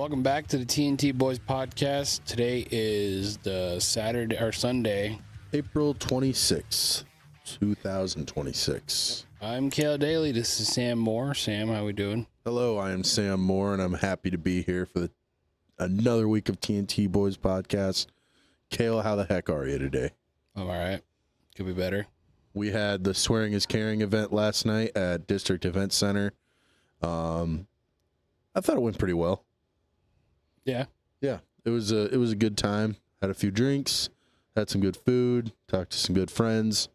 Welcome back to the TNT Boys podcast. Today is the Sunday, April 26th, 2026. I'm Kale Daly. This is Sam Moore. Sam, how we doing? Hello, I am Sam Moore, and I'm happy to be here for another week of TNT Boys podcast. Kale, how the heck are you today? I'm all right. Could be better. We had the Swearing is Caring event last night at District Event Center. I thought it went pretty well. Yeah. Yeah, it was a good time. Had a few drinks, had some good food, talked to some good friends,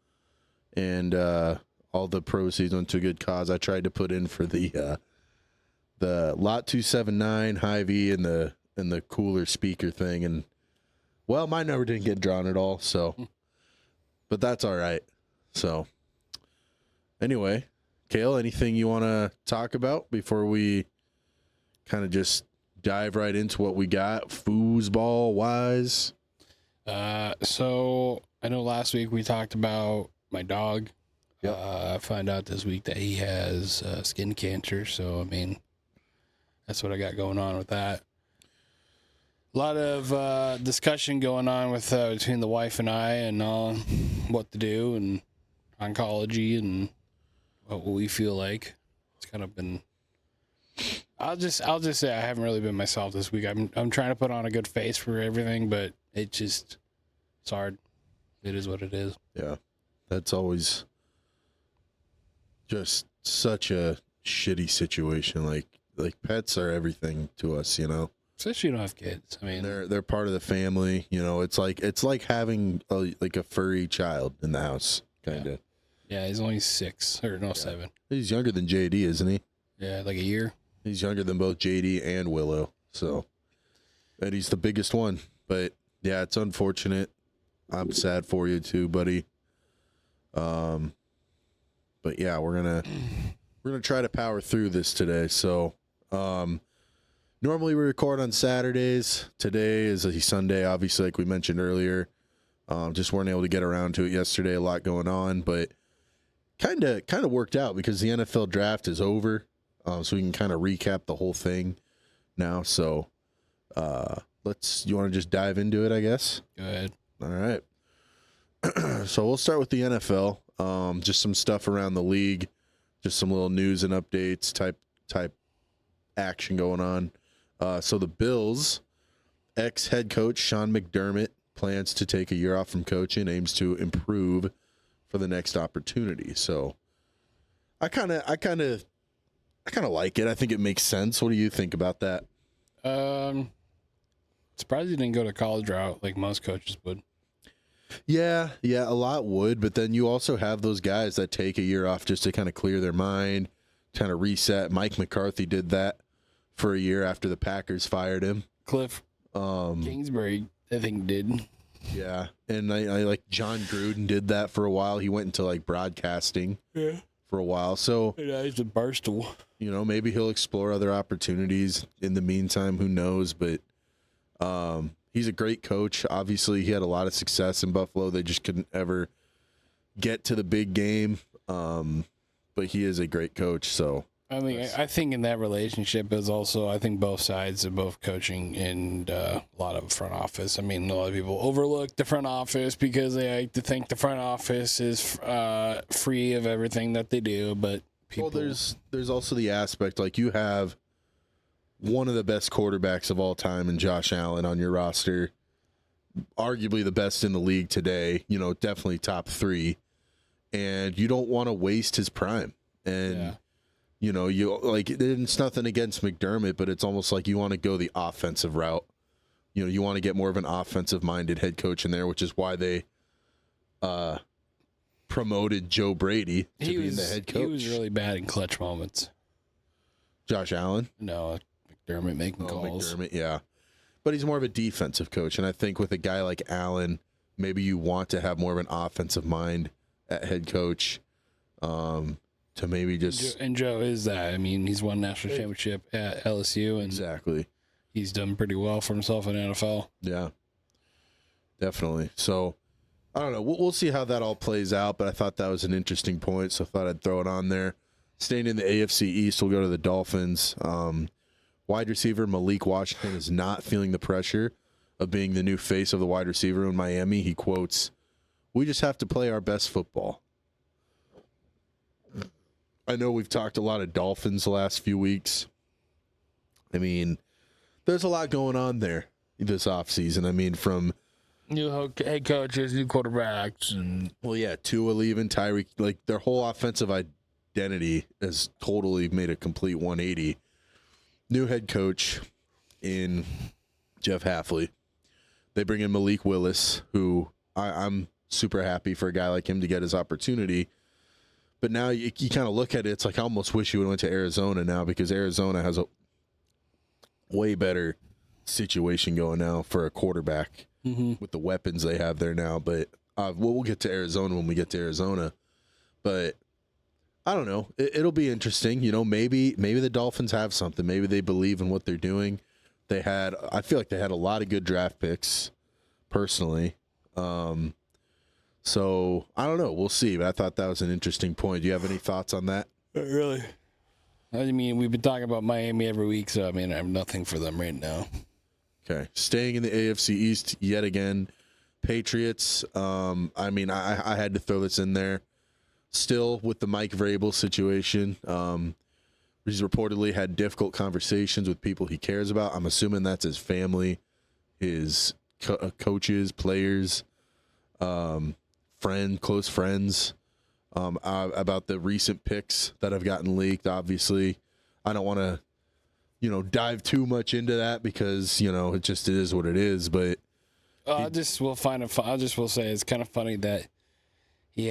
and all the proceeds went to a good cause. I tried to put in for the Lot 279 Hy-Vee and the cooler speaker thing, and well, my number didn't get drawn at all. So, but that's all right. So, anyway, Kale, anything you want to talk about before we kind of just dive right into what we got foosball wise? So I know last week we talked about my dog. Yep. I found out this week that he has skin cancer. So, I mean, that's what I got going on with that. A lot of discussion going on with between the wife and I and what to do and oncology and what we feel like. It's kind of been. I'll just say I haven't really been myself this week. I'm trying to put on a good face for everything, but it's hard. It is what it is. Yeah, that's always just such a shitty situation. Like pets are everything to us, you know. Especially you don't have kids. I mean, they're part of the family. You know, it's like having a furry child in the house, kind of. Yeah, he's only 6 or no 7. He's younger than JD, isn't he? Yeah, like a year. He's younger than both JD and Willow. So, and he's the biggest one. But yeah, it's unfortunate. I'm sad for you too, buddy. But yeah, we're gonna try to power through this today. So, normally we record on Saturdays. Today is a Sunday, obviously, like we mentioned earlier. Just weren't able to get around to it yesterday. A lot going on, but kind of worked out because the NFL draft is over. So we can kind of recap the whole thing now. So you want to just dive into it, I guess? Go ahead. All right. So we'll start with the NFL. Just some stuff around the league, just some little news and updates type action going on. So the Bills ex-head coach Sean McDermott plans to take a year off from coaching, aims to improve for the next opportunity. So I kind of like it. I think it makes sense. What do you think about that? Surprised he didn't go to college route like most coaches would. Yeah, a lot would, but then you also have those guys that take a year off just to kind of clear their mind, kind of reset. Mike McCarthy did that for a year after the Packers fired him. Cliff Kingsbury, I think, did. Yeah, and I like John Gruden did that for a while. He went into like broadcasting for a while. So Yeah, he's a Barstool. You know, maybe he'll explore other opportunities in the meantime. Who knows? But he's a great coach. Obviously, he had a lot of success in Buffalo. They just couldn't ever get to the big game. But he is a great coach. So I mean, I think in that relationship is also, I think both sides of both coaching and a lot of front office. I mean, a lot of people overlook the front office because they like to think the front office is free of everything that they do. But people, well, there's also the aspect, like you have one of the best quarterbacks of all time in Josh Allen on your roster, arguably the best in the league today, you know, definitely top 3, and you don't want to waste his prime. And you know, it's nothing against McDermott, but it's almost like you want to go the offensive route. You know, you want to get more of an offensive minded head coach in there, which is why they promoted Joe Brady to be the head coach. He was really bad in clutch moments. Josh Allen? No, McDermott making calls. McDermott, yeah. But he's more of a defensive coach, and I think with a guy like Allen, maybe you want to have more of an offensive mind at head coach. To maybe just... And Joe is that. I mean, he's won national championship at LSU, and exactly, he's done pretty well for himself in the NFL. Yeah, definitely. So, I don't know. We'll see how that all plays out, but I thought that was an interesting point, so I thought I'd throw it on there. Staying in the AFC East, we'll go to the Dolphins. wide receiver Malik Washington is not feeling the pressure of being the new face of the wide receiver in Miami. He quotes, "We just have to play our best football." I know we've talked a lot of Dolphins the last few weeks. I mean, there's a lot going on there this offseason. I mean, from new head coaches, new quarterbacks, and Tua leaving, Tyreek, like their whole offensive identity has totally made a complete 180. New head coach in Jeff Hafley. They bring in Malik Willis, who I'm super happy for a guy like him to get his opportunity. But now you kind of look at it, it's like I almost wish you would have went to Arizona now, because Arizona has a way better situation going now for a quarterback with the weapons they have there now. But we'll get to Arizona when we get to Arizona. But I don't know. It'll be interesting. You know, maybe the Dolphins have something. Maybe they believe in what they're doing. I feel like they had a lot of good draft picks, personally. So I don't know. We'll see. But I thought that was an interesting point. Do you have any thoughts on that? really, I mean, we've been talking about Miami every week, so I mean, I have nothing for them right now. Okay. Staying in the AFC East yet again. Patriots. I mean, I had to throw this in there. Still with the Mike Vrabel situation. He's reportedly had difficult conversations with people he cares about. I'm assuming that's his family, his coaches, players, close friends, about the recent picks that have gotten leaked. Obviously, I don't want to, dive too much into that because, it just is what it is. But I just will say it's kind of funny that she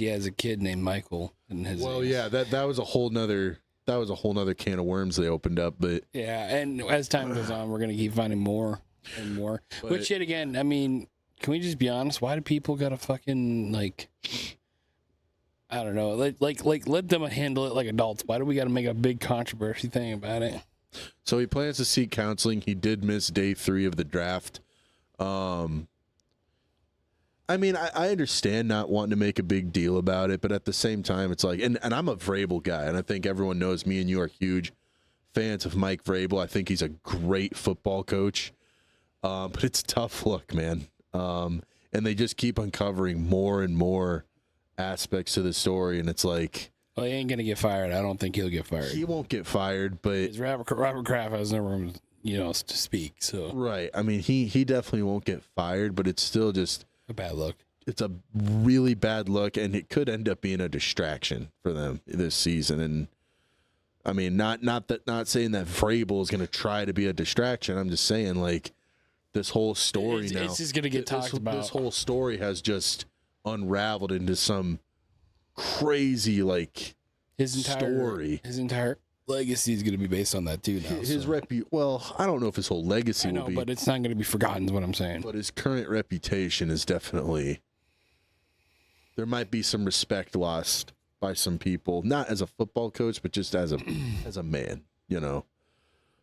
has a kid named Michael in his. Well, yeah, that was a whole nother can of worms they opened up. But yeah, and as time goes on, we're gonna keep finding more and more. Which yet again, I mean, can we just be honest? Why do people gotta fucking I don't know, like let them handle it like adults? Why do we gotta make a big controversy thing about it? So he plans to seek counseling. He did miss day 3 of the draft. I mean, I understand not wanting to make a big deal about it, but at the same time, it's like, and I'm a Vrabel guy, and I think everyone knows me and you are huge fans of Mike Vrabel. I think he's a great football coach, but it's a tough look, man. And they just keep uncovering more and more aspects to the story, and it's like, well, he ain't gonna get fired. I don't think he'll get fired. He won't get fired, but Robert Kraft has no room, to speak. So right, I mean, he definitely won't get fired, but it's still just a bad look. It's a really bad look, and it could end up being a distraction for them this season. And I mean, not saying that Vrabel is going to try to be a distraction. I'm just saying, like, this whole story it's just going to get talked about. This whole story has just unraveled into some crazy story. His entire legacy is going to be based on that too. Now, well, I don't know if his whole legacy will be, but it's not going to be forgotten. Is what I'm saying. But his current reputation is definitely. There might be some respect lost by some people, not as a football coach, but just as a man,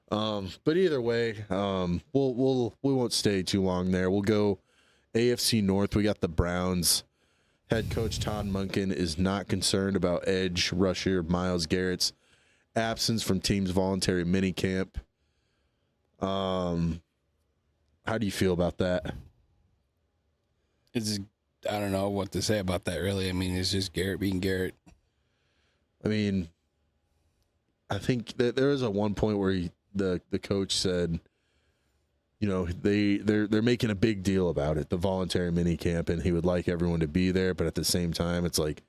But either way, we won't stay too long there. We'll go AFC North. We got the Browns. Head coach Todd Monken is not concerned about edge rusher Myles Garrett's absence from team's voluntary minicamp. How do you feel about that? I don't know what to say about that, really. I mean, it's just Garrett being Garrett. I mean, I think that there was one point where the coach said, they're making a big deal about it, the voluntary minicamp, and he would like everyone to be there, but at the same time, it's like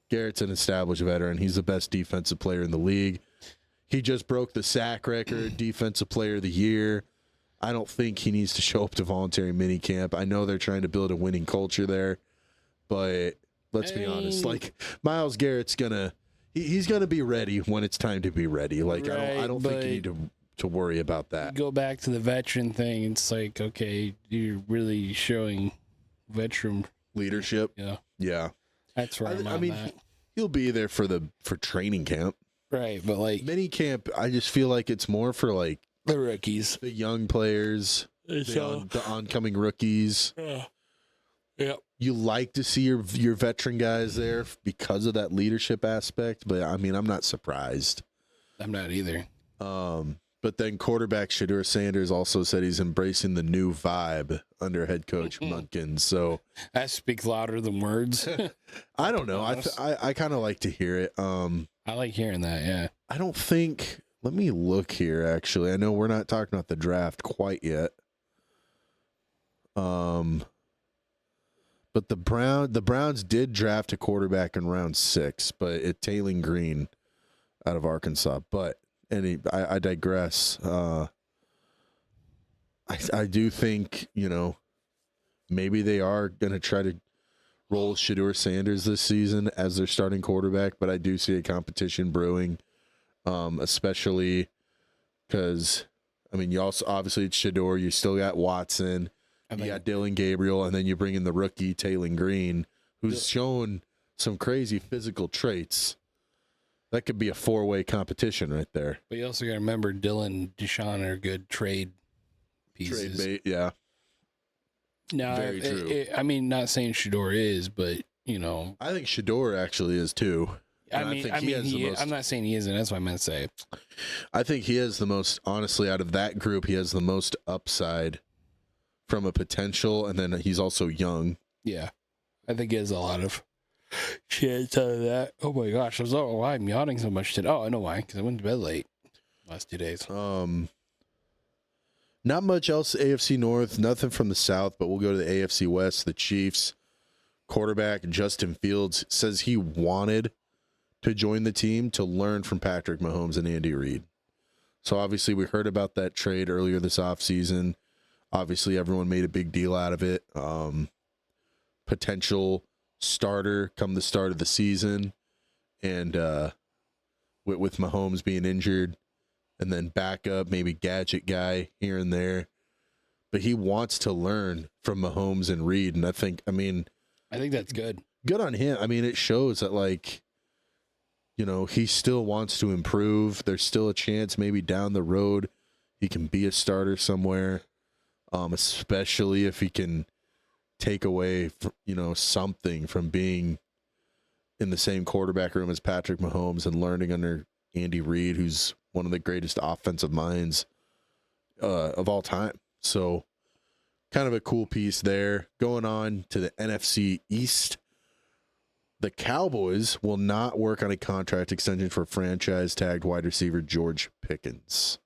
Garrett's an established veteran. He's the best defensive player in the league. He just broke the sack record, defensive player of the year. I don't think he needs to show up to voluntary minicamp. I know they're trying to build a winning culture there, but let's be honest. Like, Myles Garrett's he's gonna be ready when it's time to be ready. Like, right, I don't think you need to worry about that. Go back to the veteran thing. It's like, okay, you're really showing veteran leadership. Yeah. That's right. I mean, he'll be there for training camp. Right, but like mini camp, I just feel like it's more for like the rookies, the young players, the oncoming rookies. Yeah. You like to see your veteran guys there because of that leadership aspect, but I mean, I'm not surprised. I'm not either. But then quarterback Shedeur Sanders also said he's embracing the new vibe under head coach Munkin. So that speaks louder than words. I don't know. I kind of like to hear it. I like hearing that. Yeah. I don't think. Let me look here. Actually, I know we're not talking about the draft quite yet. But the Browns did draft a quarterback in round 6, but Taylor Green out of Arkansas. But I digress. I do think, maybe they are going to try to roll Shedeur Sanders this season as their starting quarterback, but I do see a competition brewing, especially because, you also, obviously it's Shedeur, you still got Watson, you got Dylan Gabriel, and then you bring in the rookie Taylor Green, who's shown some crazy physical traits. That could be a 4-way competition right there. But you also got to remember Dylan, Deshaun are good trade pieces. Trade bait, yeah. No, very true. Not saying Shedeur is, but I think Shedeur actually is too. I'm not saying he isn't. That's what I meant to say. I think he has the most, honestly, out of that group, he has the most upside from a potential, and then he's also young. Yeah, I think he has a lot of chance out of that. Oh my gosh, I was why I'm yawning so much today. Oh, I know why, because I went to bed late last 2 days. Not much else AFC North, nothing from the South, but we'll go to the AFC West. The Chiefs quarterback Justin Fields says he wanted to join the team to learn from Patrick Mahomes and Andy Reid. So obviously we heard about that trade earlier this offseason. Obviously everyone made a big deal out of it. Potential starter come the start of the season, and with Mahomes being injured, and then backup, maybe gadget guy here and there. But he wants to learn from Mahomes and Reid, and I think that's good. Good on him. It shows that, he still wants to improve. There's still a chance maybe down the road he can be a starter somewhere, especially if he can take away, something from being in the same quarterback room as Patrick Mahomes and learning under Andy Reid, who's one of the greatest offensive minds of all time. So kind of a cool piece there. Going on to the NFC East, the Cowboys will not work on a contract extension for franchise-tagged wide receiver George Pickens.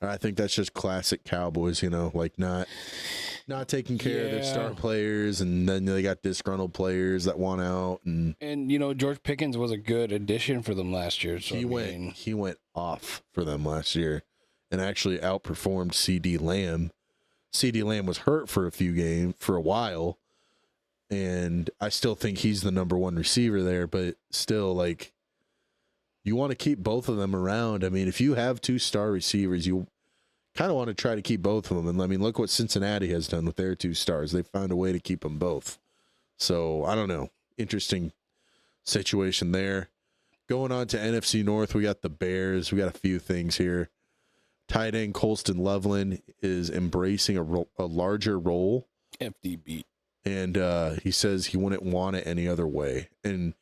I think that's just classic Cowboys, not taking care of their star players, and then they got disgruntled players that want out. And George Pickens was a good addition for them last year. So he went off for them last year and actually outperformed CD Lamb. CD Lamb was hurt for a while, and I still think he's the number one receiver there, but still, you want to keep both of them around. If you have 2 star receivers, you kind of want to try to keep both of them. And look what Cincinnati has done with their 2 stars. They found a way to keep them both. So I don't know. Interesting situation there. Going on to NFC North, we got the Bears. We got a few things here. Tight end Colston Loveland is embracing a larger role. FDB. And he says he wouldn't want it any other way. And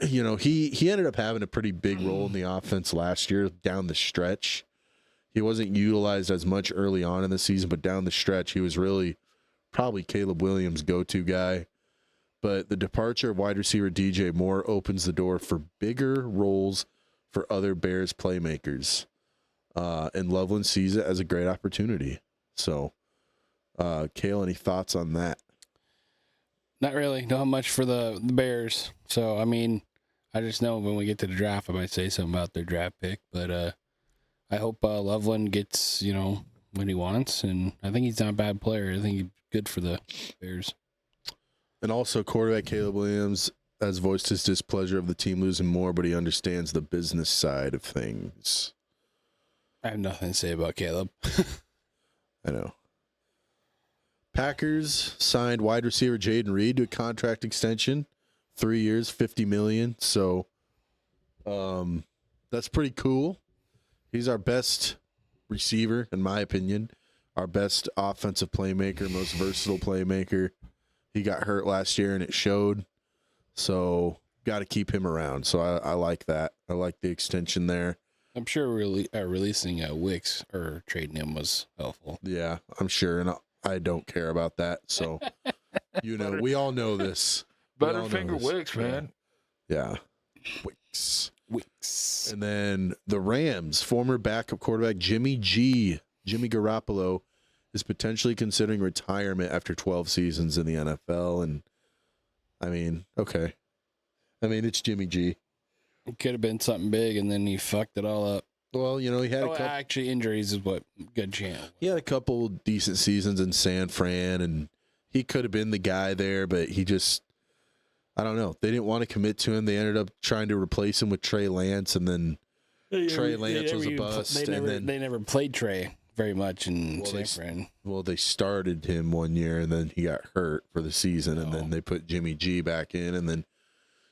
he ended up having a pretty big role in the offense last year down the stretch. He wasn't utilized as much early on in the season, but down the stretch, he was really probably Caleb Williams' go-to guy. But the departure of wide receiver DJ Moore opens the door for bigger roles for other Bears playmakers. And Loveland sees it as a great opportunity. So, Cale, any thoughts on that? Not really. Not much for the Bears. So, I just know when we get to the draft, I might say something about their draft pick. But I hope Loveland gets, what he wants. And I think he's not a bad player. I think he's good for the Bears. And also, quarterback Caleb Williams has voiced his displeasure of the team losing more, but he understands the business side of things. I have nothing to say about Caleb. I know. Packers signed wide receiver Jaden Reed to a contract extension, 3 years, $50 million. So, that's pretty cool. He's our best receiver, in my opinion, our best offensive playmaker, most versatile playmaker. He got hurt last year, and it showed. So, got to keep him around. So, I like that. I like the extension there. I'm sure releasing Wicks or trading him was helpful. Yeah, I'm sure, and I don't care about that. So, we all know this. Butterfinger Wicks, man. Yeah, Wicks. Wicks. And then the Rams, former backup quarterback Jimmy Garoppolo, is potentially considering retirement after 12 seasons in the NFL. And I mean, okay. I mean, it's Jimmy G. It could have been something big, and then he fucked it all up. Well, he had a couple. Actually, injuries is what good chance. He had a couple decent seasons in San Fran, and he could have been the guy there, but he just, I don't know. They didn't want to commit to him. They ended up trying to replace him with Trey Lance, and then Trey Lance was a bust. They never played Trey very much in San Fran. Well, they started him one year, and then he got hurt for the season, and then they put Jimmy G back in, and then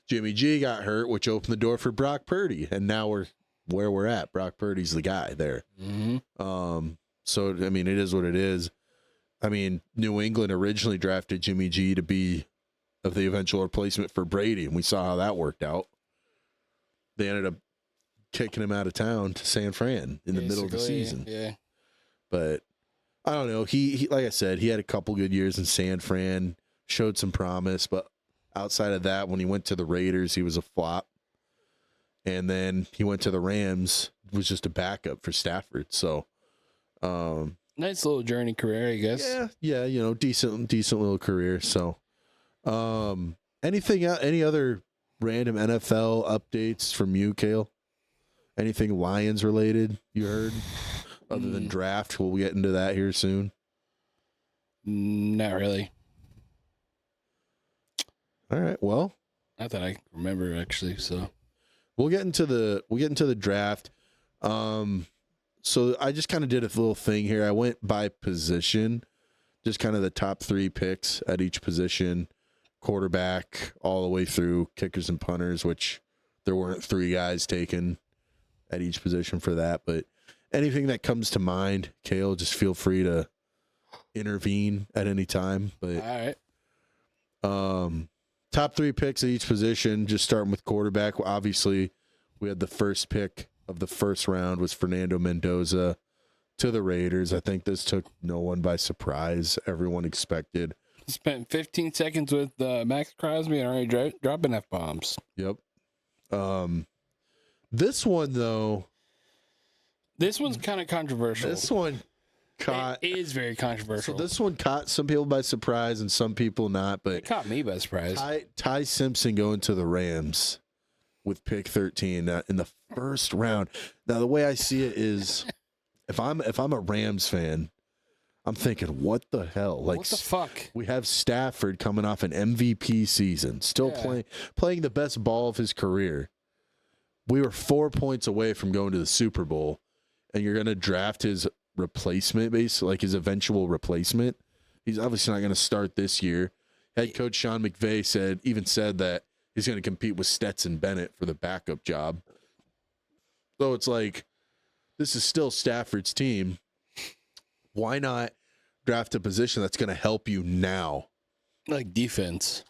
Jimmy G got hurt, which opened the door for Brock Purdy, and now we're where we're at. Brock Purdy's the guy there. Mm-hmm. So, I mean, it is what it is. I mean, New England originally drafted Jimmy G to be of the eventual replacement for Brady, and we saw how that worked out. They ended up kicking him out of town to San Fran in the middle of the season. Yeah. But I don't know. He like I said, he had a couple good years in San Fran, showed some promise, but outside of that, when he went to the Raiders, he was a flop. And then he went to the Rams, was just a backup for Stafford. So, nice little journey career, I guess. Yeah, decent little career. So, any other random NFL updates from you, Kale? Anything Lions related you heard other than draft? We'll get into that here soon. Not really. All right. Well, not that I remember actually. So we'll get into the draft. So I just kind of did a little thing here. I went by position, just kind of the top 3 picks at each position, quarterback all the way through kickers and punters, which there weren't 3 guys taken at each position for that. But anything that comes to mind, Kale, just feel free to intervene at any time. But all right. Top 3 picks at each position, just starting with quarterback. Obviously, we had the first pick of the first round was Fernando Mendoza to the Raiders. I think this took no one by surprise. Everyone expected. Spent 15 seconds with Max Crosby and already dropping F-bombs. Yep. This one, though. This one's kind of controversial. This one caught. It is very controversial. So this one caught some people by surprise and some people not. But it caught me by surprise. Ty Simpson going to the Rams with pick 13 in the first round. Now, the way I see it is, if I'm a Rams fan, I'm thinking, what the hell? Like, what the fuck? We have Stafford coming off an MVP season, still playing the best ball of his career. We were 4 points away from going to the Super Bowl, and you're going to draft his replacement, basically, like his eventual replacement. He's obviously not going to start this year. Head coach Sean McVay said that he's going to compete with Stetson Bennett for the backup job. So it's like, this is still Stafford's team. Why not draft a position that's going to help you now? Like defense.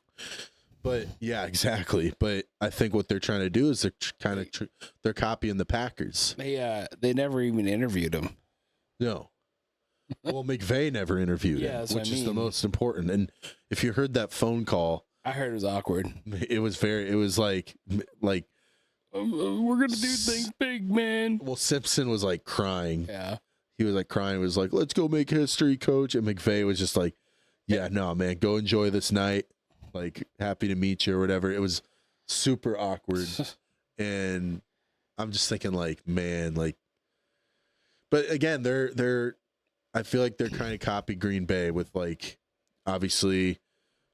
But yeah, exactly. But I think what they're trying to do is they're copying the Packers. They never even interviewed him. No. Well, McVay never interviewed him, which is the most important. And if you heard that phone call, I heard it was awkward. It was like we're gonna do things big, man. Well, Simpson was like crying. Yeah. He was like crying. He was like, let's go make history, coach. And McVay was just like, yeah, no, man, go enjoy this night. Like, happy to meet you or whatever. It was super awkward. And I'm just thinking, like, man, like, but again, I feel like they're kind of copy Green Bay with, like, obviously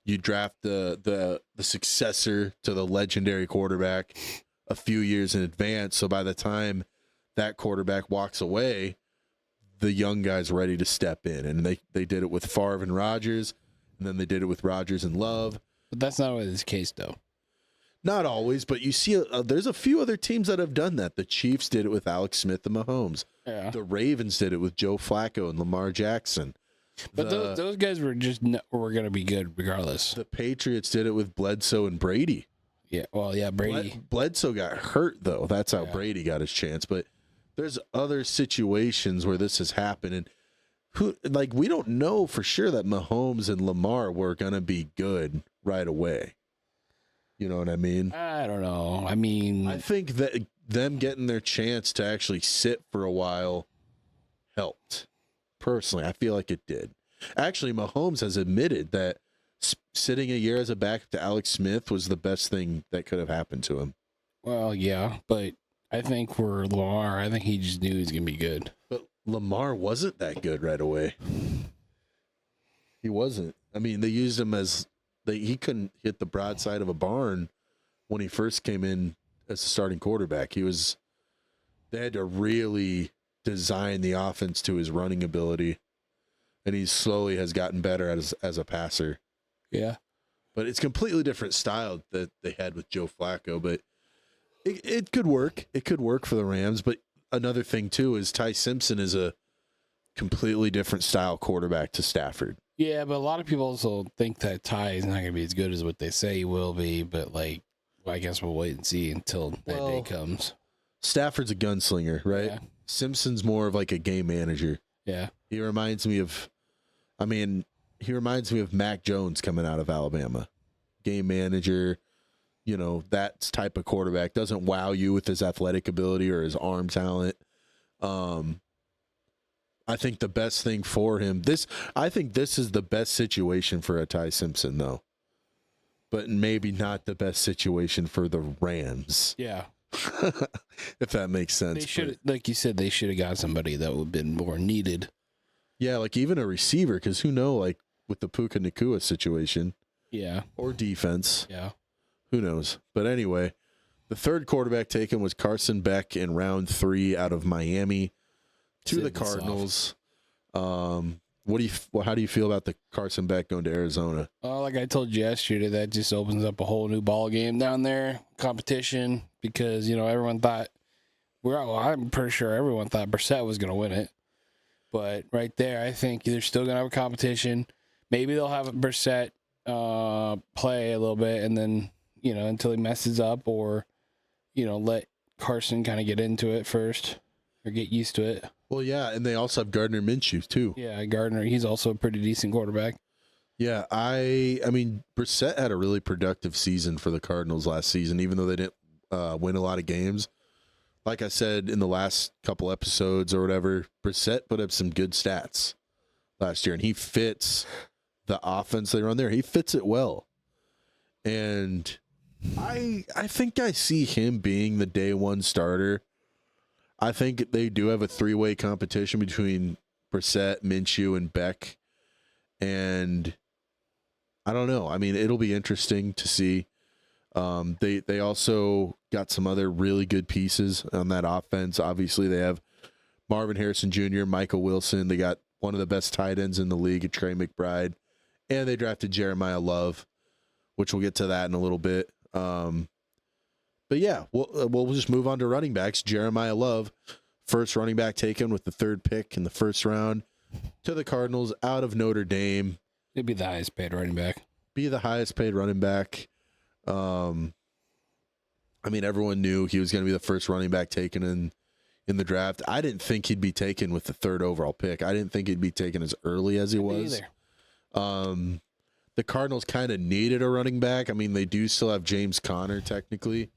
you draft the successor to the legendary quarterback a few years in advance. So by the time that quarterback walks away, the young guy's ready to step in. And they did it with Favre and Rodgers, and then they did it with Rodgers and Love. But that's not always the case, though. Not always, but you see, there's a few other teams that have done that. The Chiefs did it with Alex Smith and Mahomes. Yeah. The Ravens did it with Joe Flacco and Lamar Jackson. But those guys were were going to be good regardless. The Patriots did it with Bledsoe and Brady. Yeah, well, yeah, Brady. Bledsoe got hurt, though. That's how Brady got his chance. But there's other situations where this has happened, and we don't know for sure that Mahomes and Lamar were gonna be good right away. You know what I mean? I don't know. I mean, I think that them getting their chance to actually sit for a while helped. Personally, I feel like it did. Actually, Mahomes has admitted that sitting a year as a backup to Alex Smith was the best thing that could have happened to him. well, yeah, but I think for Lamar, I think he just knew he was gonna be good. But Lamar wasn't that good right away. He wasn't. I mean, they used him as he couldn't hit the broadside of a barn when he first came in as a starting quarterback. They had to really design the offense to his running ability, and he slowly has gotten better as a passer. Yeah. But it's completely different style that they had with Joe Flacco, but it could work. It could work for the Rams, but another thing too is Ty Simpson is a completely different style quarterback to Stafford. Yeah, but a lot of people also think that Ty is not going to be as good as what they say he will be, but I guess we'll wait and see until that day comes. Stafford's a gunslinger, right? Yeah. Simpson's more of like a game manager. Yeah. He reminds me of Mac Jones coming out of Alabama. Game manager, that type of quarterback. Doesn't wow you with his athletic ability or his arm talent. I think the best thing for him, I think this is the best situation for a Ty Simpson, though. But maybe not the best situation for the Rams. Yeah. If that makes sense. They should, like you said, they should have got somebody that would have been more needed. Yeah, like even a receiver, because who knows, with the Puka Nacua situation. Yeah. Or defense. Yeah. Who knows? But anyway, the third quarterback taken was Carson Beck in round 3 out of Miami to the Cardinals. How do you feel about the Carson Beck going to Arizona? Like I told you yesterday, that just opens up a whole new ball game down there, competition, because everyone thought I'm pretty sure everyone thought Brissett was going to win it, but right there, I think they're still going to have a competition. Maybe they'll have Brissett play a little bit, and then until he messes up, or let Carson kind of get into it first or get used to it. Well, yeah, and they also have Gardner Minshew, too. Yeah, Gardner, he's also a pretty decent quarterback. Yeah, I mean, Brissett had a really productive season for the Cardinals last season, even though they didn't win a lot of games. Like I said in the last couple episodes or whatever, Brissett put up some good stats last year, and he fits the offense they run there. He fits it well. And I think I see him being the day one starter. I think they do have a 3-way competition between Brissett, Minshew, and Beck. And I don't know. I mean, it'll be interesting to see. They also got some other really good pieces on that offense. Obviously, they have Marvin Harrison Jr., Michael Wilson. They got one of the best tight ends in the league, Trey McBride. And they drafted Jeremiah Love, which we'll get to that in a little bit. But yeah, we'll just move on to running backs. Jeremiah Love, first running back taken with the 3rd pick in the first round to the Cardinals out of Notre Dame. He'd be the highest paid running back. I mean, everyone knew he was going to be the first running back taken in the draft. I didn't think he'd be taken with the 3rd overall pick. I didn't think he'd be taken as early as he was. The Cardinals kind of needed a running back. I mean, they do still have James Conner technically,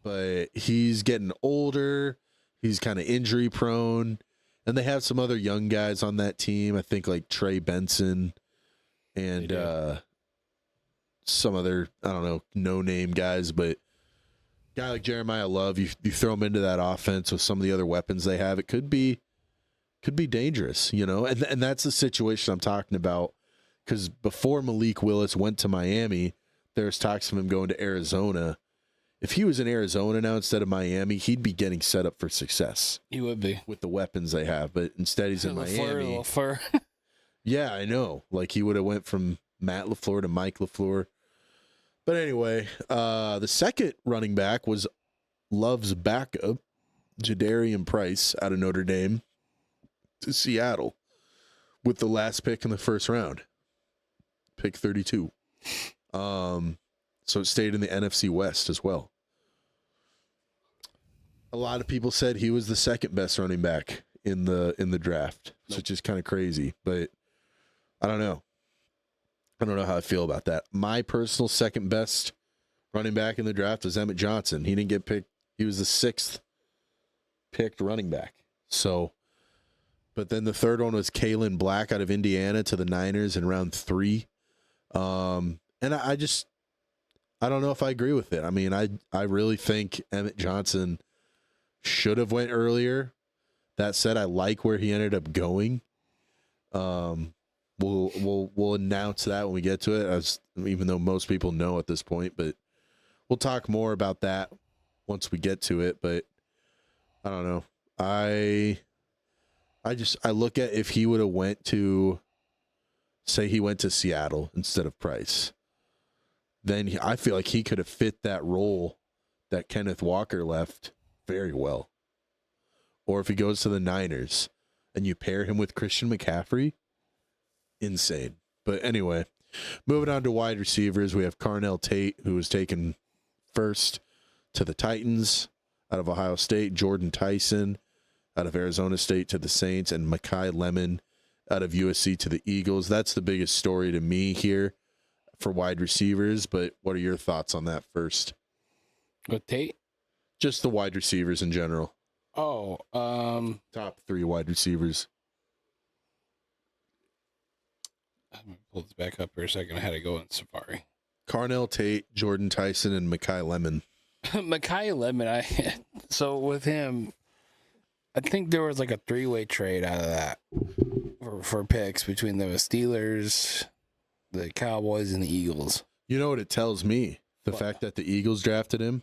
but he's getting older. He's kind of injury prone. And they have some other young guys on that team. I think like Trey Benson and some other, I don't know, no-name guys. But a guy like Jeremiah Love, you throw him into that offense with some of the other weapons they have, it could be dangerous, And that's the situation I'm talking about. Because before Malik Willis went to Miami, there's talks of him going to Arizona. If he was in Arizona now instead of Miami, he'd be getting set up for success. He would be. With the weapons they have. But instead he's in Miami. LaFleur. Yeah, I know. Like he would have went from Matt LaFleur to Mike LaFleur. But anyway, the second running back was Love's backup, Jadarian Price out of Notre Dame to Seattle with the last pick in the first round. Pick 32. So it stayed in the NFC West as well. A lot of people said he was the second best running back in the draft, which is kind of crazy. But I don't know. I don't know how I feel about that. My personal second best running back in the draft was Emmett Johnson. He didn't get picked. He was the 6th picked running back. So, but then the third one was Kalen Black out of Indiana to the Niners in round 3. And I don't know if I agree with it. I mean, I really think Emmett Johnson should have went earlier. That said, I like where he ended up going. We'll announce that when we get to it, even though most people know at this point, but we'll talk more about that once we get to it. But I don't know. I look at if he would have went to, say he went to Seattle instead of Price, then I feel like he could have fit that role that Kenneth Walker left very well. Or if he goes to the Niners and you pair him with Christian McCaffrey, insane. But anyway, moving on to wide receivers, we have Carnell Tate, who was taken first to the Titans out of Ohio State, Jordan Tyson out of Arizona State to the Saints, and Mekhi Lemon out of USC to the Eagles. That's the biggest story to me here for wide receivers, but what are your thoughts on that first? With Tate? Just the wide receivers in general. Oh, top 3 wide receivers. I'm going to pull this back up for a second. I had to go in Safari. Carnell Tate, Jordan Tyson, and Mekhi Lemon. Mekhi Lemon, so with him, I think there was like a 3-way trade out of that for picks between the Steelers, the Cowboys, and the Eagles. You know what it tells me? The fact that the Eagles drafted him,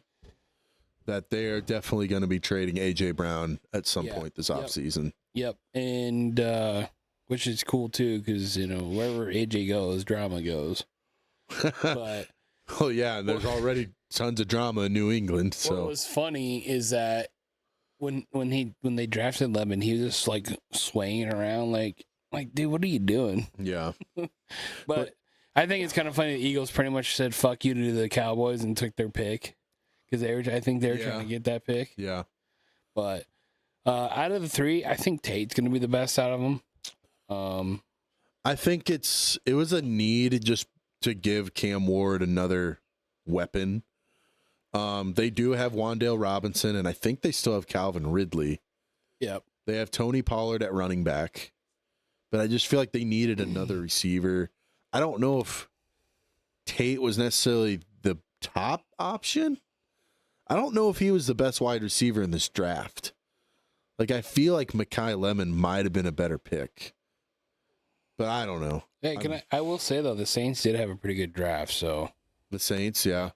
that they are definitely going to be trading A.J. Brown at some point this offseason. Yep, and which is cool too because, wherever A.J. goes, drama goes. But oh, yeah, and there's already tons of drama in New England. So what was funny is that when they drafted Lemon, he was just like swaying around like, dude, what are you doing? Yeah. but I think it's kind of funny. The Eagles pretty much said "fuck you" to the Cowboys and took their pick because I think they were trying to get that pick. Yeah. But out of the 3, I think Tate's going to be the best out of them. I think it was a need just to give Cam Ward another weapon. They do have Wan'Dale Robinson, and I think they still have Calvin Ridley. Yep. They have Tony Pollard at running back, but I just feel like they needed another receiver. I don't know if Tate was necessarily the top option. I don't know if he was the best wide receiver in this draft. Like, I feel like Mekhi Lemon might have been a better pick, but I don't know. Hey, I will say though, the Saints did have a pretty good draft. So the Saints, yeah.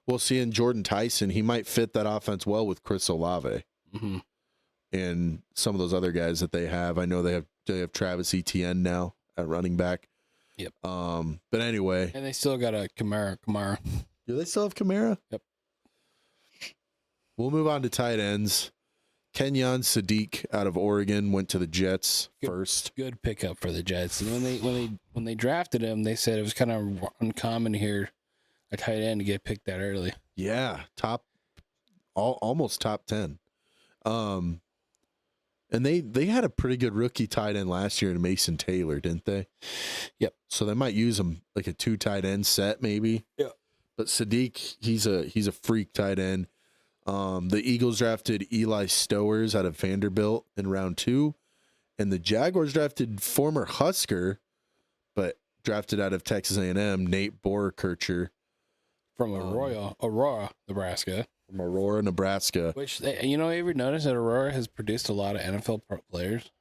We'll see in Jordan Tyson, he might fit that offense well with Chris Olave and some of those other guys that they have. I know they have Travis Etienne now at running back. Yep. But anyway, and they still got a Kamara. Do they still have Kamara? Yep. We'll move on to tight ends. Kenyon Sadiq out of Oregon went to the Jets first. Good pickup for the Jets. And when they drafted him, they said it was kind of uncommon here a tight end to get picked that early. Yeah, almost top 10. And they had a pretty good rookie tight end last year in Mason Taylor, didn't they? Yep. So they might use him like a 2 tight end set maybe. Yeah. But Sadiq, he's a freak tight end. The Eagles drafted Eli Stowers out of Vanderbilt in round 2, and the Jaguars drafted former Husker, but drafted out of Texas A&M, Nate Boerkircher. From Aurora, Nebraska. From Aurora, Nebraska. Which, ever noticed that Aurora has produced a lot of NFL players?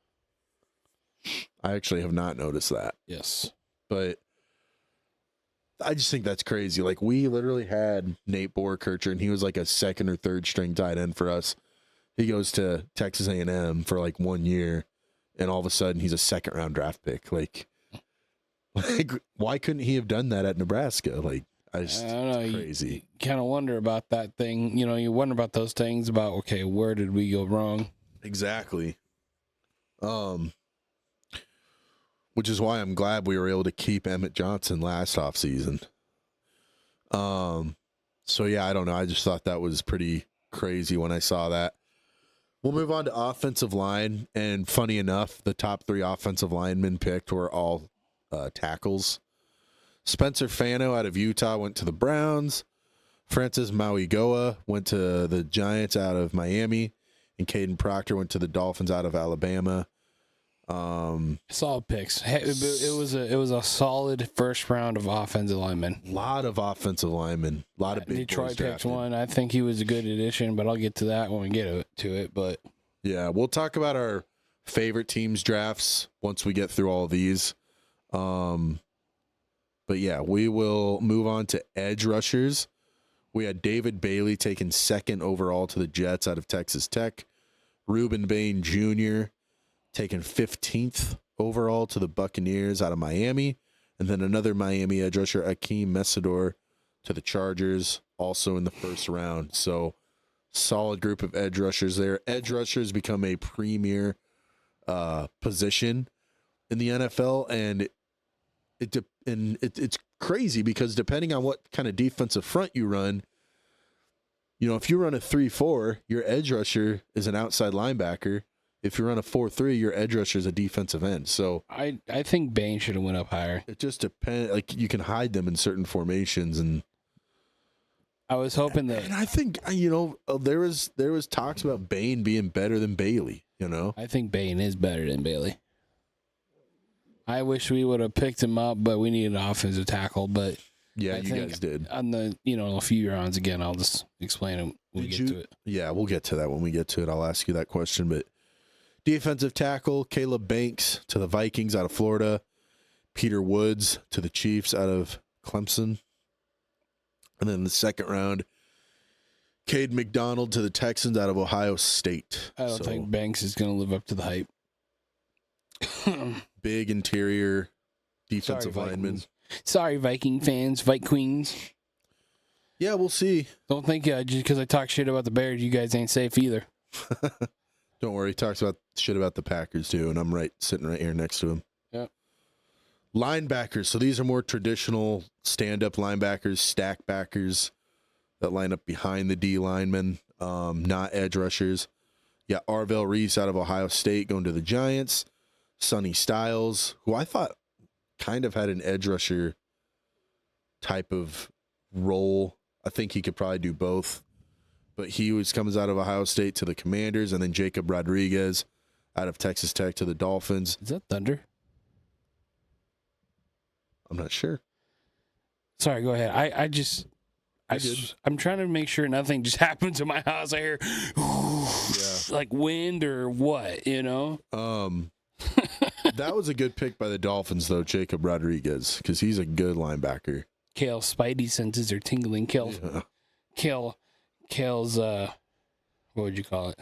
I actually have not noticed that. Yes. But I just think that's crazy. Like, we literally had Nate Boerkircher, and he was like a 2nd or 3rd string tight end for us. He goes to Texas A&M for like 1 year, and all of a sudden he's a 2nd-round draft pick. Like, why couldn't he have done that at Nebraska? Like, I don't know. It's crazy. You kind of wonder about that thing. You wonder about those things about, okay, where did we go wrong? Exactly. Which is why I'm glad we were able to keep Emmett Johnson last offseason. So, yeah, I don't know. I just thought that was pretty crazy when I saw that. We'll move on to offensive line. And funny enough, the top 3 offensive linemen picked were all tackles. Spencer Fano out of Utah went to the Browns. Francis Mauigoa went to the Giants out of Miami. And Caden Proctor went to the Dolphins out of Alabama. Solid picks. It was a solid first round of offensive linemen. A lot of offensive linemen. A lot of big Detroit boys picked drafted. one. I think he was a good addition, but I'll get to that when we get to it. But yeah, we'll talk about our favorite teams' drafts once we get through all of these. But yeah, we will move on to edge rushers. We had David Bailey taken 2nd overall to the Jets out of Texas Tech. Reuben Bain Jr. taken 15th overall to the Buccaneers out of Miami. And then another Miami edge rusher, Akeem Mesidor, to the Chargers, also in the first round. So solid group of edge rushers there. Edge rushers become a premier position in the NFL, and it's crazy because depending on what kind of defensive front you run, if you run a 3-4, your edge rusher is an outside linebacker. If you run a 4-3, your edge rusher is a defensive end. So I think Bain should have went up higher. it just depends. Like, you can hide them in certain formations, and I was hoping that. And I think there was talks about Bain being better than Bailey. I think Bain is better than Bailey. I wish we would have picked him up, but we needed an offensive tackle. But yeah, I you think guys did. on the a few rounds again. I'll just explain it when we get to it. Yeah, we'll get to that when we get to it. I'll ask you that question. But defensive tackle, Caleb Banks to the Vikings out of Florida. Peter Woods to the Chiefs out of Clemson. And then the second round, Cade McDonald to the Texans out of Ohio State. I don't think Banks is going to live up to the hype. Big interior defensive lineman. Sorry, Viking fans, Queens. Yeah, we'll see. Don't think just because I talk shit about the Bears, you guys ain't safe either. Don't worry. He talks about shit about the Packers too, and I'm sitting right here next to him. Yeah. Linebackers. So these are more traditional stand-up linebackers, stack backers that line up behind the D linemen, not edge rushers. Yeah, Arvell Reese out of Ohio State going to the Giants. Sonny Styles, who I thought kind of had an edge rusher type of role. I think he could probably do both. But comes out of Ohio State to the Commanders, and then Jacob Rodriguez out of Texas Tech to the Dolphins. Is that Thunder? I'm not sure. Sorry, go ahead. I'm trying to make sure nothing just happened to my house. I hear like wind or what, That was a good pick by the Dolphins, though, Jacob Rodriguez, because he's a good linebacker. Kale's spidey senses are tingling. Kale's what would you call it?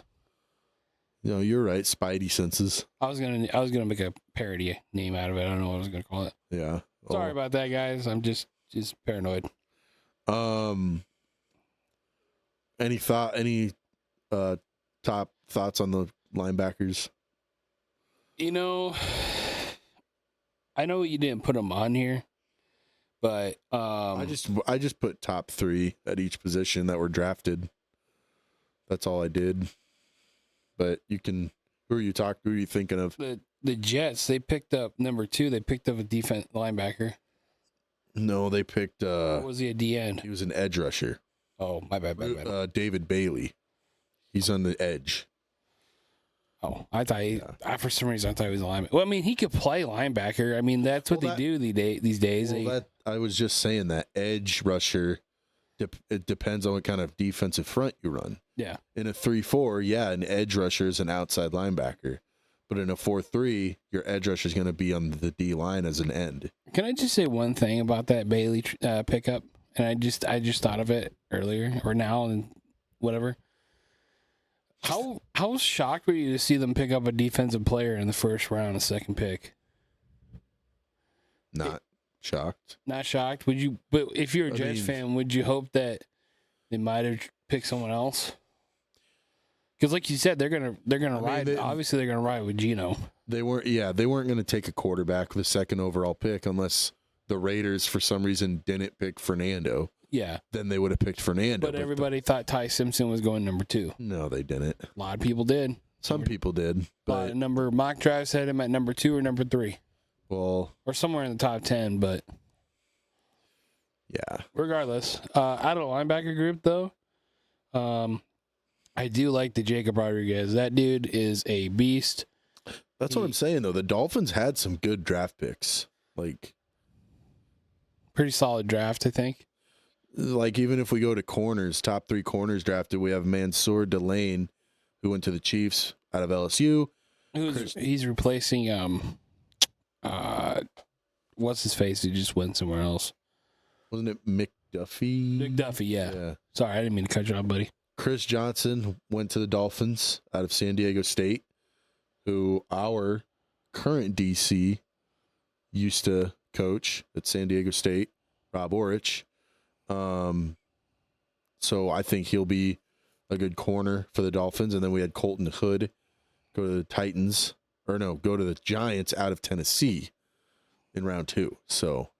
No, you're right. Spidey senses. I was gonna make a parody name out of it. I don't know what I was gonna call it. Yeah. Sorry about that, guys. I'm just paranoid. Any top thoughts on the linebackers? I know you didn't put them on here, but I just put top 3 at each position that were drafted. That's all I did. But who are you thinking of? The Jets, they picked up number 2. They picked up a defense linebacker. No, they picked. Or was he a D end? He was an edge rusher. Oh, my bad. David Bailey. He's on the edge. Oh, I thought for some reason I thought he was a linebacker. Well, I mean, he could play linebacker. I mean, that's what they do these days. I was just saying that edge rusher. It depends on what kind of defensive front you run. Yeah. In a 3-4, an edge rusher is an outside linebacker. But in a 4-3, your edge rusher is going to be on the D line as an end. Can I just say one thing about that Bailey pickup? And I just thought of it earlier or now and whatever. How shocked were you to see them pick up a defensive player in the first round, a second pick? Not shocked. Not shocked. Would you? But if you're a Jets fan, would you hope that they might have picked someone else? Because, like you said, they're gonna ride. Obviously, they're gonna ride with Geno. They weren't going to take a quarterback with the second overall pick unless the Raiders, for some reason, didn't pick Fernando. Yeah. then they would have picked Fernando. But everybody thought Ty Simpson was going number 2. No, they didn't. A lot of people did. Some people did. But mock drafts had him at number 2 or number 3. Well, or somewhere in the top 10, but yeah. Regardless, out of the linebacker group, though, I do like the Jacob Rodriguez. That dude is a beast. That's what I'm saying, though. The Dolphins had some good draft picks. Like, pretty solid draft, I think. Like, even if we go to corners, top 3 corners drafted, we have Mansour Delane, who went to the Chiefs out of LSU. He's replacing what's his face? He just went somewhere else. Wasn't it McDuffie? McDuffie, yeah. Sorry, I didn't mean to cut you off, buddy. Chris Johnson went to the Dolphins out of San Diego State, who our current DC used to coach at San Diego State, Rob Orich. So I think he'll be a good corner for the Dolphins. And then we had Colton Hood go to the Titans, or no, go to the Giants out of Tennessee in round 2. So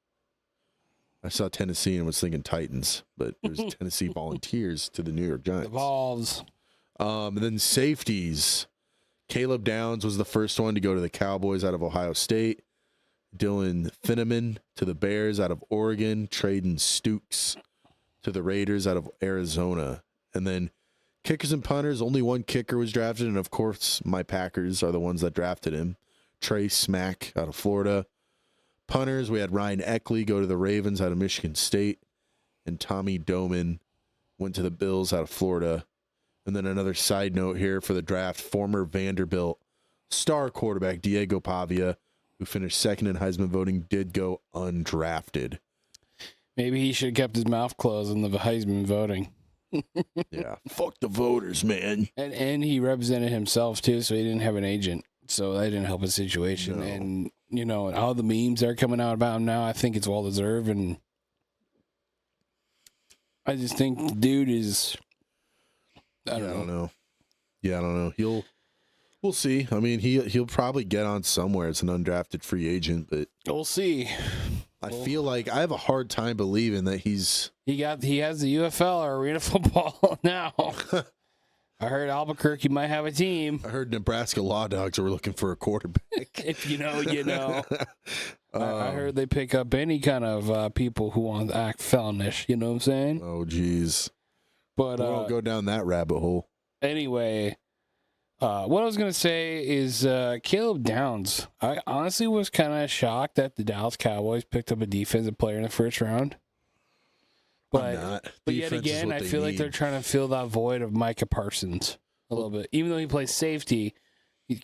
I saw Tennessee and was thinking Titans, but it was Tennessee Volunteers to the New York Giants. The Vols. And then safeties. Caleb Downs was the first one to go to the Cowboys out of Ohio State. Dylan Finneman to the Bears out of Oregon. Traden Stukes to the Raiders out of Arizona. And then kickers and punters, only one kicker was drafted. And, of course, my Packers are the ones that drafted him. Trey Smack out of Florida. Punters, we had Ryan Eckley go to the Ravens out of Michigan State. And Tommy Doman went to the Bills out of Florida. And then another side note here for the draft, former Vanderbilt star quarterback Diego Pavia, who finished second in Heisman voting, did go undrafted. Maybe he should have kept his mouth closed in the Heisman voting. Yeah, fuck the voters, man. And he represented himself, too, so he didn't have an agent. So that didn't help his situation. No. And, you know, all the memes that are coming out about him now, I think it's well-deserved. And I just think the dude is... I don't know. Yeah, I don't know. We'll see. I mean, he'll probably get on somewhere as an undrafted free agent, but we'll see. I feel like I have a hard time believing that he has the UFL or arena football now. I heard Albuquerque might have a team. I heard Nebraska Law Dogs are looking for a quarterback. If you know, you know. I heard they pick up any kind of people who want to act felonish. You know what I'm saying? Oh, geez. But we won't go down that rabbit hole. Anyway, what I was going to say is Caleb Downs. I honestly was kind of shocked that the Dallas Cowboys picked up a defensive player in the first round. But yet again, I feel like they're trying to fill that void of Micah Parsons a little bit. Even though he plays safety,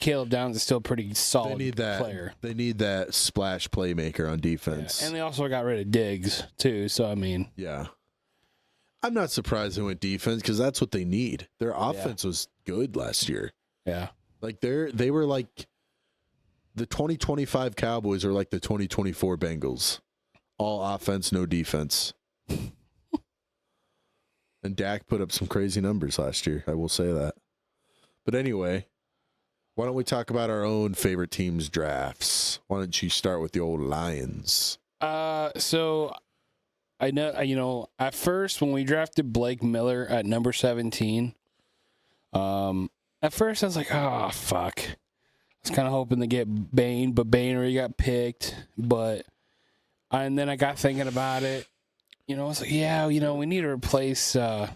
Caleb Downs is still a pretty solid player. They need that splash playmaker on defense. Yeah, and they also got rid of Diggs, too. So, I mean. Yeah. I'm not surprised they went defense because that's what they need. Their offense was good last year. Yeah. Like they were like the 2025 Cowboys are like the 2024 Bengals. All offense, no defense. And Dak put up some crazy numbers last year. I will say that. But anyway, why don't we talk about our own favorite teams' drafts? Why don't you start with the old Lions? So I know, you know, at first when we drafted Blake Miller at number 17, at first I was like, oh, fuck. I was kind of hoping to get Bain, but Bain already got picked. And then I got thinking about it. You know, I was like, yeah, you know, we need to replace, you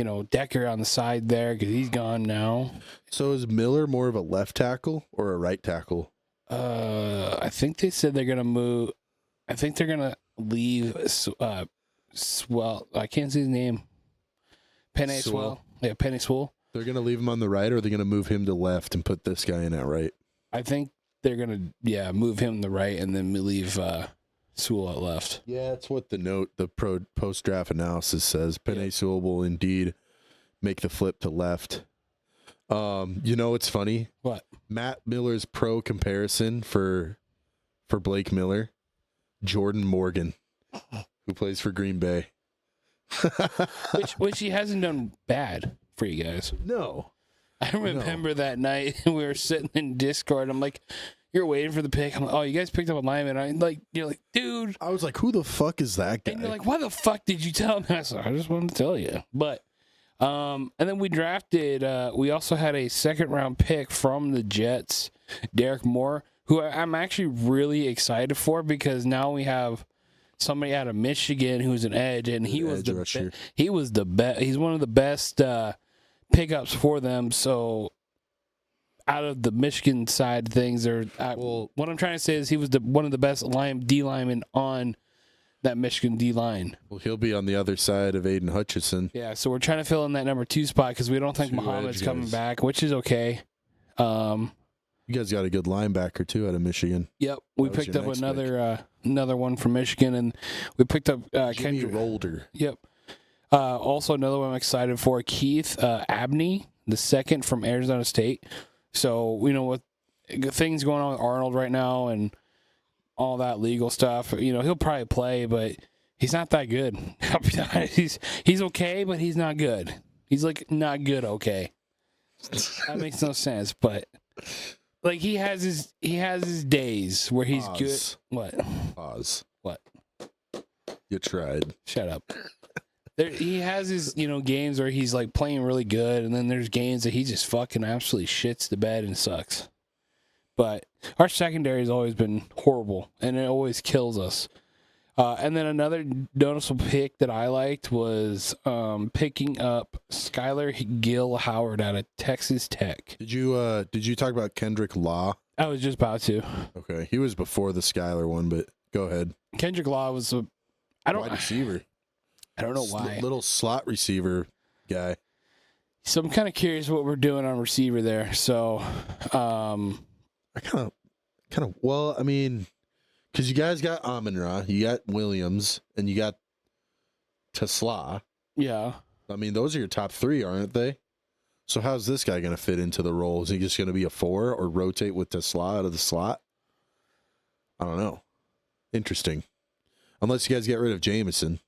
know, Decker on the side there because he's gone now. So is Miller more of a left tackle or a right tackle? I think they said they're going to move. I think they're going to leave Swell. I can't see his name. Penny Swell. Yeah, Penny Swell. They're going to leave him on the right, or they're going to move him to left and put this guy in at right? I think they're going to, move him to right and then leave Sewell at left. Yeah, that's what the post-draft analysis says. Penny Sewell will indeed make the flip to left. You know what's funny? What? Matt Miller's pro comparison for Blake Miller, Jordan Morgan, who plays for Green Bay. which he hasn't done bad for you guys. No. I remember that night we were sitting in Discord. I'm like, you're waiting for the pick. I'm like, oh, you guys picked up a lineman. You're like, dude. I was like, who the fuck is that guy? And you're like, why the fuck did you tell me? I said, I just wanted to tell you. But, and then we drafted, we also had a second round pick from the Jets, Derek Moore, who I'm actually really excited for because now we have somebody out of Michigan who's an edge, and he was the best. He's one of the best pickups for them. So out of the Michigan side of things, what I'm trying to say is he was one of the best D linemen on that Michigan D line. Well, he'll be on the other side of Aiden Hutchinson. Yeah, so we're trying to fill in that number 2 spot because we don't think Muhammad's coming back, which is okay. You guys got a good linebacker too out of Michigan. Yep, we picked up another one from Michigan, and we picked up Jimmy Rolder. Yep. Also another one I'm excited for, Keith Abney, the second from Arizona State. So with things going on with Arnold right now and all that legal stuff, he'll probably play, but he's not that good. He's okay, but he's not good. He's like not good. Okay, that makes no sense, but. Like he has his days where he's good. What? Pause. What? You tried. Shut up. He has his games where he's like playing really good, and then there's games that he just fucking absolutely shits the bed and sucks. But our secondary has always been horrible, and it always kills us. And then another noticeable pick that I liked was picking up Skylar Gill Howard out of Texas Tech. Did you talk about Kendrick Law? I was just about to. Okay, he was before the Skylar one, but go ahead. Kendrick Law was wide receiver. I don't know why. Little slot receiver guy. So I'm kind of curious what we're doing on receiver there. So, I kind of. Well, I mean. Because you guys got Amon-Ra, you got Williams, and you got Tesla. Yeah. I mean, those are your top 3, aren't they? So how's this guy going to fit into the role? Is he just going to be a 4 or rotate with Tesla out of the slot? I don't know. Interesting. Unless you guys get rid of Jameson.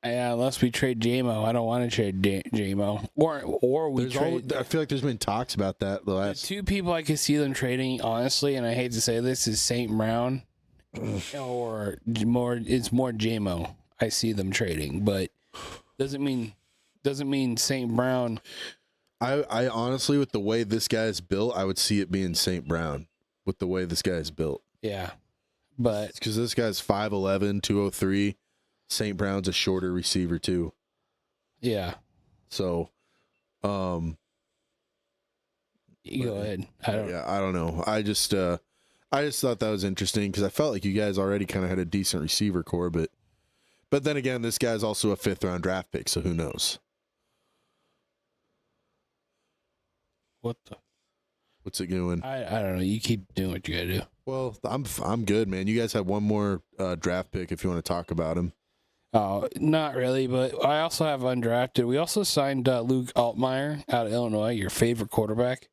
Yeah, unless we trade J-Mo. I don't want to trade J-Mo. Or we trade... I feel like there's been talks about that the last... The 2 people I could see them trading, honestly, and I hate to say this, is St. Brown... or more J-Mo. I see them trading, but doesn't mean St. Brown. I honestly, with the way this guy is built, I would see it being St. Brown with the way this guy is built. Yeah, but because this guy's 5'11", 203. St. Brown's a shorter receiver too. Yeah. So, you go ahead. I don't know. I just thought that was interesting because I felt like you guys already kind of had a decent receiver core, but then again, this guy's also a 5th round draft pick, so who knows? What's it doing? I don't know. You keep doing what you gotta do. Well, I'm good, man. You guys have one more draft pick if you want to talk about him. Oh, not really, but I also have undrafted. We also signed Luke Altmaier out of Illinois, your favorite quarterback.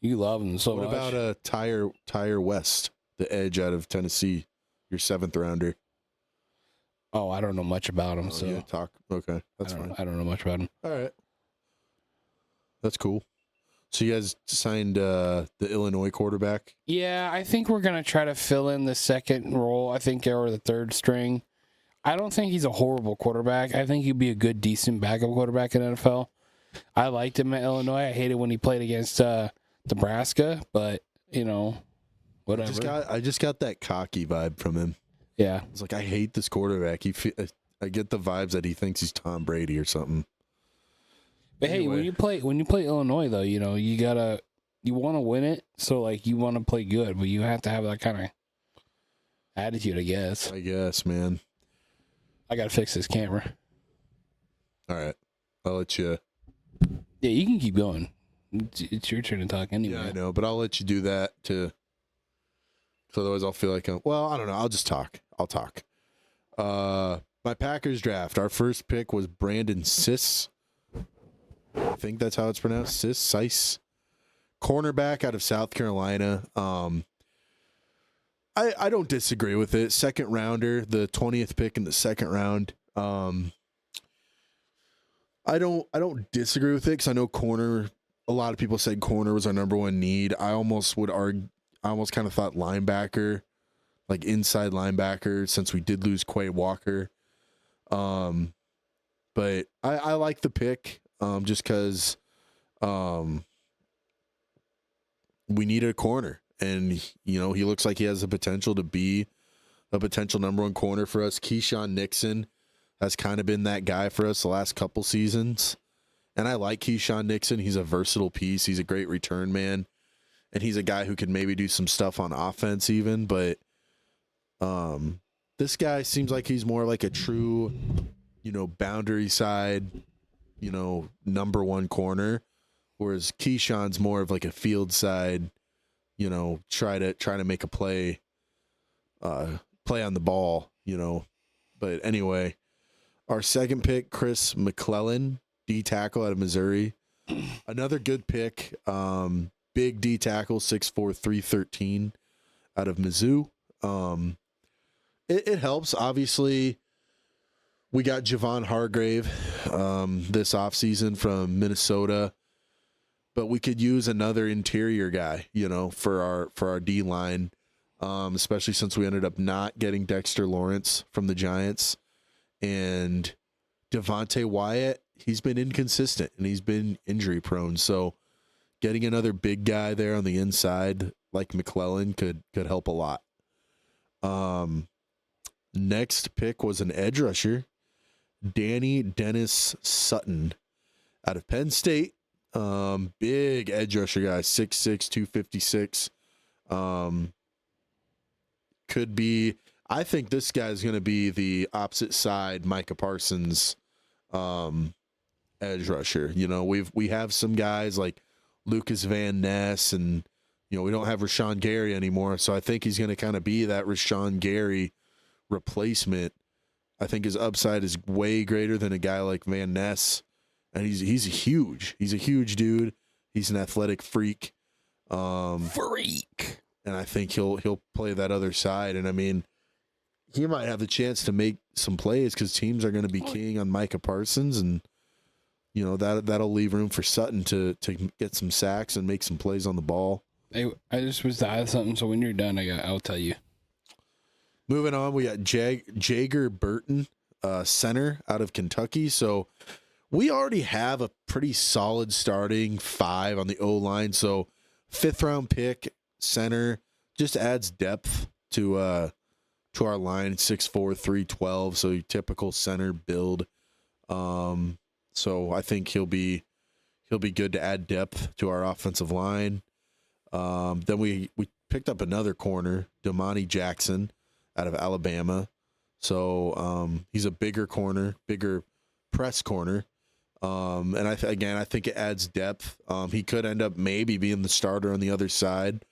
You love him so much. What about Tyre West, the edge out of Tennessee, your 7th rounder? Oh, I don't know much about him. Okay, that's fine. I don't know much about him. All right, that's cool. So you guys signed the Illinois quarterback? Yeah, I think we're gonna try to fill in the second role. I think or the 3rd string. I don't think he's a horrible quarterback. I think he'd be a good, decent backup quarterback in NFL. I liked him at Illinois. I hated when he played against Nebraska, but whatever. I just got that cocky vibe from him. Yeah, it's like I hate this quarterback. I get the vibes that he thinks he's Tom Brady or something. But anyway. Hey, when you play Illinois though, you want to win it, so like you want to play good, but you have to have that kind of attitude, I guess. I guess, man. I gotta fix this camera. All right, I'll let you. Yeah, you can keep going. It's your turn to talk anyway. Yeah, I know, but I'll let you do that too. So otherwise I'll feel like I don't know. I'll just talk. I'll talk. My Packers draft. Our first pick was Brandon Siss. I think that's how it's pronounced. Siss. Cornerback out of South Carolina. I don't disagree with it. 2nd rounder, the 20th pick in the 2nd round. I don't disagree with it because I know corner. A lot of people said corner was our number 1 need. I almost would argue I almost kind of thought linebacker, like inside linebacker, since we did lose Quay Walker. But I like the pick just because we need a corner. And, he looks like he has the potential to be a potential number one corner for us. Keyshawn Nixon has kind of been that guy for us the last couple seasons. And I like Keyshawn Nixon. He's a versatile piece. He's a great return man. And he's a guy who could maybe do some stuff on offense even. But this guy seems like he's more like a true, boundary side, number one corner. Whereas Keyshawn's more of like a field side, try to make a play on the ball, But anyway, our second pick, Chris McClellan, D tackle out of Missouri. Another good pick. Big D tackle, 6'4", 313 out of Mizzou. It helps. Obviously, we got Javon Hargrave this offseason from Minnesota. But we could use another interior guy, for our D line, especially since we ended up not getting Dexter Lawrence from the Giants. And Devontae Wyatt, he's been inconsistent and he's been injury prone. So getting another big guy there on the inside like McClellan could help a lot. Next pick was an edge rusher, Danny Dennis Sutton out of Penn State. Big edge rusher guy, 6'6", 256. Could be, I think this guy's going to be the opposite side Micah Parsons edge rusher. We have some guys like Lucas Van Ness and, we don't have Rashawn Gary anymore. So I think he's going to kind of be that Rashawn Gary replacement. I think his upside is way greater than a guy like Van Ness. And he's huge. He's a huge dude. He's an athletic freak. And I think he'll play that other side. And I mean, he might have the chance to make some plays because teams are going to be keying on Micah Parsons, and that'll leave room for Sutton to get some sacks and make some plays on the ball. Hey, I just was to add something, so when you're done, I'll tell you. Moving on, we got Jager Burton, center out of Kentucky. So we already have a pretty solid starting five on the O-line. So 5th round pick, center, just adds depth to our line, 6'4", 312. So your typical center build. So I think he'll be good to add depth to our offensive line. Then we picked up another corner, Damani Jackson out of Alabama. So he's a bigger corner, bigger press corner. And I think it adds depth. He could end up maybe being the starter on the other side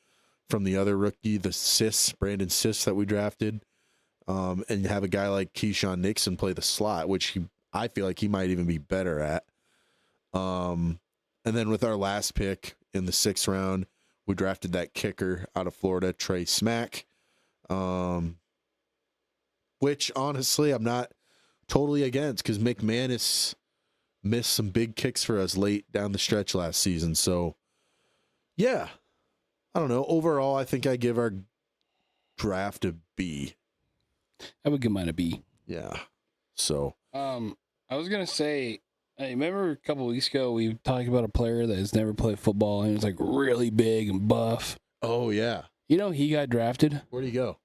from the other rookie, Brandon Siss that we drafted. And have a guy like Keyshawn Nixon play the slot, which I feel like he might even be better at. And then with our last pick in the 6th round, we drafted that kicker out of Florida, Trey Smack. Which honestly I'm not totally against, because McManus missed some big kicks for us late down the stretch last season. So yeah, I don't know. Overall, I think I give our draft a B. I would give mine a B. Yeah. So I was gonna say, I remember a couple weeks ago we talked about a player that has never played football and was like really big and buff. Oh yeah. He got drafted. Where'd he go?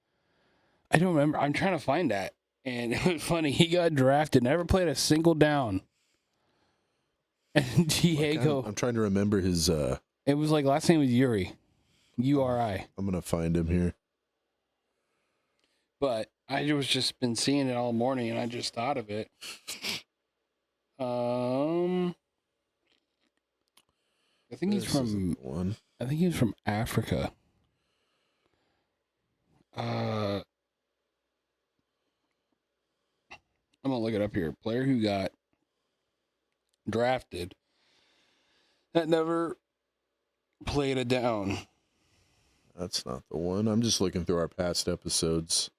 I don't remember. I'm trying to find that. And it was funny. He got drafted, never played a single down. And Diego. I'm trying to remember his. It was like last name was Uri. URI. I'm going to find him here. But I was just been seeing it all morning and I just thought of it. I think he's from Africa. I'm gonna look it up here. Player who got drafted that never played a down. That's not the one. I'm just looking through our past episodes.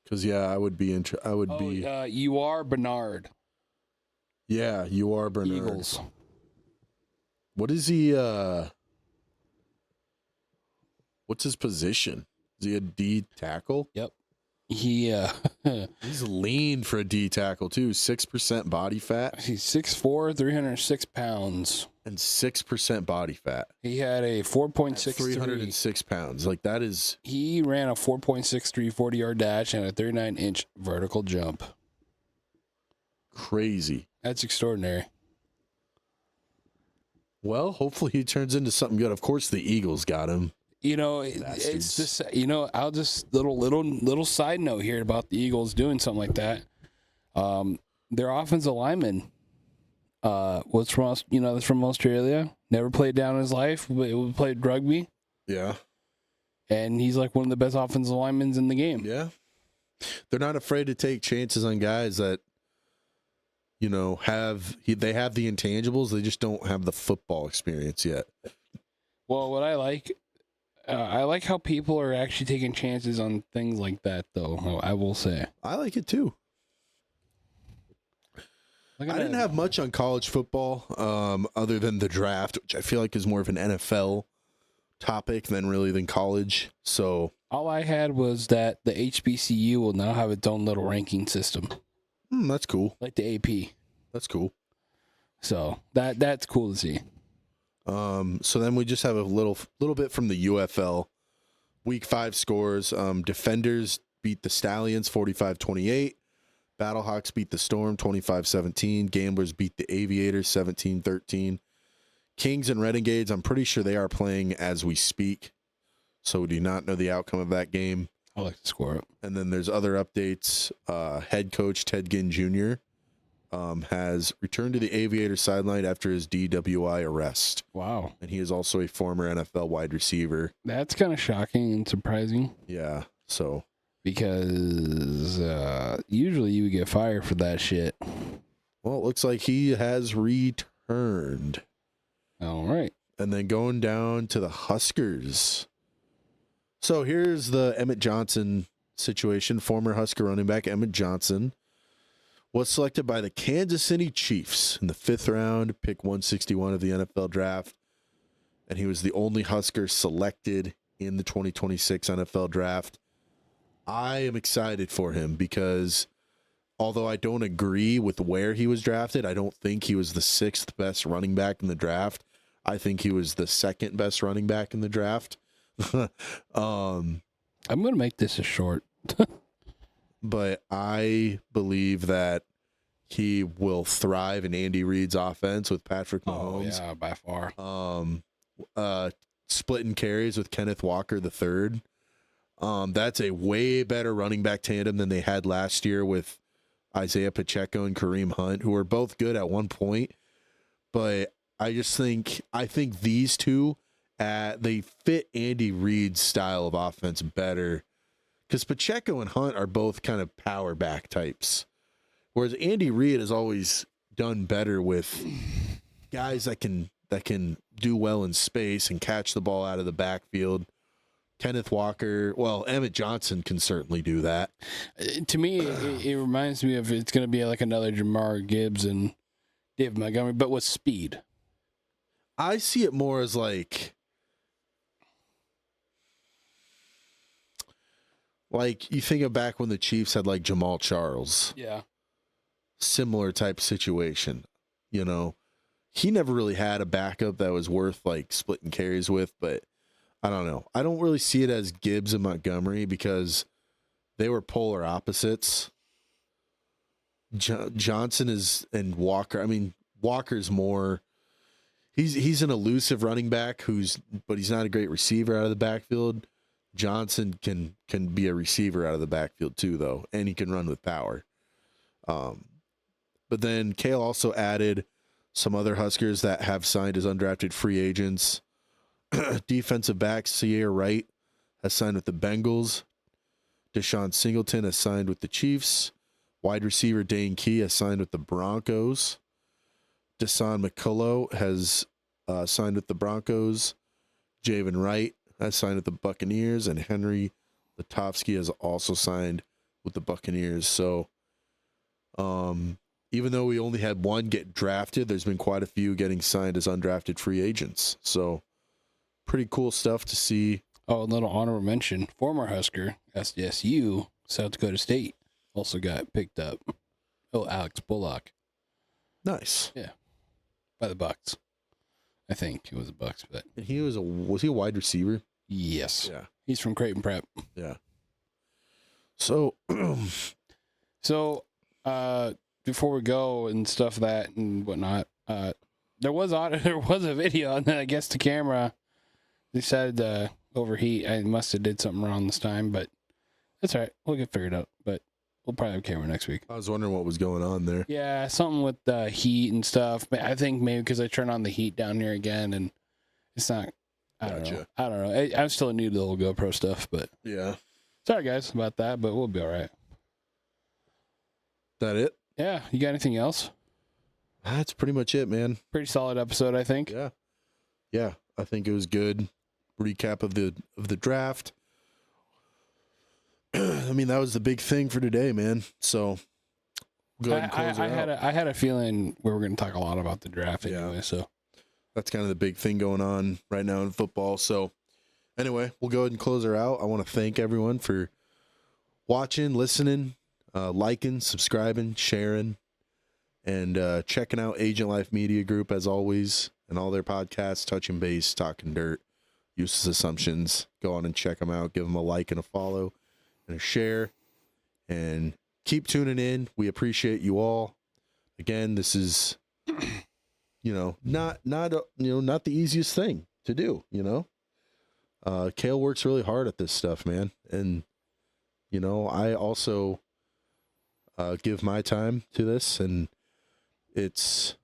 Because I would be You are Bernard. Yeah, you are Bernard. Eagles. What is he? What's his position? Is he a D tackle? Yep. He He's lean for a D tackle too. 6% body fat. he's 6'4", 306 pounds. And 6% body fat. He had a 4.63. 306 pounds. Like that is. He ran a 4.63 40-yard dash and a 39-inch vertical jump. Crazy. That's extraordinary. Well, hopefully he turns into something good. Of course, the Eagles got him. You know, it's just, you know, I'll just little side note here about the Eagles doing something like that. Their offensive lineman was from, you know, that's from Australia. Never played down in his life, but played rugby. Yeah. And he's like one of the best offensive linemen in the game. Yeah. They're not afraid to take chances on guys that, you know, they have the intangibles. They just don't have the football experience yet. Well, what I like how people are actually taking chances on things like that, though. I will say. I like it too. I didn't have much on college football other than the draft, which I feel like is more of an NFL topic than college. So all I had was that the HBCU will now have its own little ranking system. That's cool. Like the AP. That's cool. So that's cool to see. So then we just have a little bit from the UFL. Week 5 scores. Defenders beat the Stallions 45-28. Battlehawks beat the Storm 25-17. Gamblers beat the Aviators 17-13. Kings and Renegades, I'm pretty sure they are playing as we speak. So we do not know the outcome of that game. I like to score it. And then there's other updates. Head coach Ted Ginn Jr. Has returned to the Aviators sideline after his DWI arrest. Wow. And he is also a former NFL wide receiver. That's kind of shocking and surprising. Yeah, so. Because usually you would get fired for that shit. Well, it looks like he has returned. All right. And then going down to the Huskers. So here's the Emmett Johnson situation. Former Husker running back Emmett Johnson was selected by the Kansas City Chiefs in the 5th round, pick 161 of the NFL draft. And he was the only Husker selected in the 2026 NFL draft. I am excited for him because although I don't agree with where he was drafted, I don't think he was the 6th best running back in the draft. I think he was the 2nd best running back in the draft. I'm going to make this a short. But I believe that he will thrive in Andy Reid's offense with Patrick Mahomes. Oh, yeah, by far. Splitting carries with Kenneth Walker III. That's a way better running back tandem than they had last year with Isaiah Pacheco and Kareem Hunt, who were both good at one point. But I think these two, they fit Andy Reid's style of offense better. Because Pacheco and Hunt are both kind of power back types. Whereas Andy Reid has always done better with guys that can do well in space and catch the ball out of the backfield. Kenneth Walker, well, Emmett Johnson can certainly do that. To me, it reminds me of it's going to be like another Jamar Gibbs and Dave Montgomery, but with speed. I see it more as like you think of back when the Chiefs had like Jamal Charles. Yeah. Similar type situation. You know, he never really had a backup that was worth like splitting carries with, but I don't know. I don't really see it as Gibbs and Montgomery because they were polar opposites. Johnson and Walker. I mean, Walker's more. He's an elusive running back but he's not a great receiver out of the backfield. Johnson can be a receiver out of the backfield too, though, and he can run with power. But then Kale also added some other Huskers that have signed as undrafted free agents. Defensive back Sierra Wright has signed with the Bengals. Deshaun Singleton has signed with the Chiefs. Wide receiver Dane Key has signed with the Broncos. Desan McCullough has signed with the Broncos. Javen Wright has signed with the Buccaneers, and Henry Latovsky has also signed with the Buccaneers. So, even though we only had one get drafted, there's been quite a few getting signed as undrafted free agents. So, pretty cool stuff to see. Oh, a little honorable mention. Former Husker, SDSU, South Dakota State, also got picked up. Oh, Alex Bullock. Nice. Yeah. By the Bucks. I think it was the Bucks, but And was he a wide receiver? yes. Yeah. He's from Creighton Prep. Yeah. So before we go and stuff that and whatnot, there was a video, and then I guess the camera decided overheat. I must have did something wrong this time, but that's all right. We'll get figured out. But we'll probably have a camera next week. I was wondering what was going on there. Yeah, something with the heat and stuff. I think maybe because I turned on the heat down here again, and it's not. I don't know. I don't know. I'm still new to the whole GoPro stuff, but Yeah. sorry guys about that. But we'll be all right. That it? Yeah, you got anything else? That's pretty much it, man. Pretty solid episode, I think. Yeah. Yeah. I think it was good. Recap of the draft. I mean, that was the big thing for today, man. So go ahead and close it out. I had a feeling we were going to talk a lot about the draft anyway. So that's kind of the big thing going on right now in football. So anyway, we'll go ahead and close her out. I want to thank everyone for watching, listening, liking, subscribing, sharing, and checking out Agent Life Media Group as always, and all their podcasts, Touching Base, Talking Dirt, Useless Assumptions. Go on and check them out. Give them a like and a follow and a share, and keep tuning in. We appreciate you all. Again, this is, not the easiest thing to do. Kale works really hard at this stuff, man, and I also give my time to this, and it's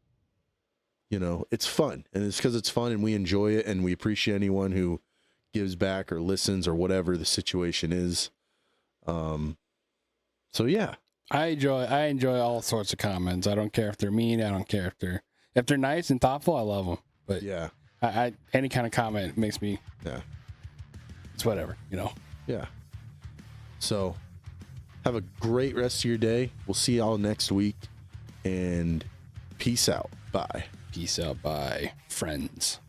fun, and it's because it's fun and we enjoy it, and we appreciate anyone who gives back or listens or whatever the situation is. So yeah, I enjoy all sorts of comments. I don't care if they're mean. I don't care if they're nice and thoughtful. I love them. But yeah, I any kind of comment makes me. Yeah, it's whatever, Yeah. So have a great rest of your day. We'll see y'all next week, and peace out. Bye. Peace out. Bye, friends.